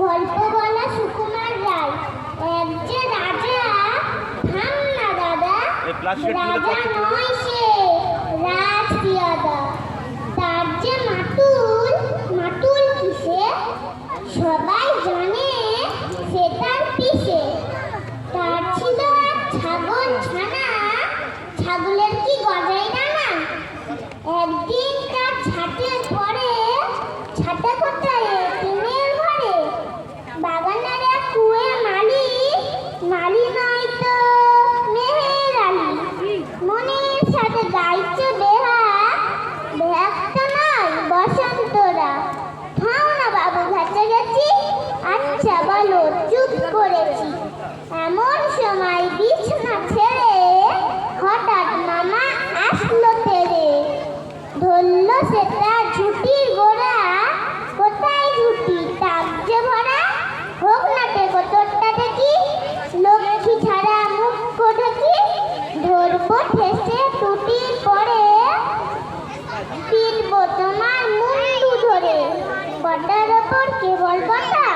গল্প বলা সুকুমার রায়। এক যে রাজা, থাম না দাদা, রাজা নয় সে রাজপিয়াদা। তার যে মাতুল, মাতুল কিসে সবাই জানে, সে তার পিসে। তার ছিল এক ছাগল ছানা, ছাগলের কি গজায় ডানা। একদিন তার ছাটে পড়ে, ছাটা কোথায় টিনের ঘরে। বাগানের এক কুয়ে মালি, মালি নয় তো মেহের আলী। মনের সাথে গাইছে বেহা, বেহাকটা নয় বসন্তরা। থাও না বাবু, ভেসে গেছি। আচ্ছা বলো, চুপ করেছি। এমন সময় বিছনা ছেড়ে হঠাৎ মামা আসলো তেরে। ধরল সেটা ঝুটির গোড়া, কোথায় ঝুটি টাক যে ভরা। হোক না টেকো তোরটা দেখি, লক্ষ্মী ছাড়া মুখ ঢেকি। ধরবো ঠেসে টুটির পরে, পিটবো তোমার মুন্ডু ধরে। বটার ওপর কেবল বটা,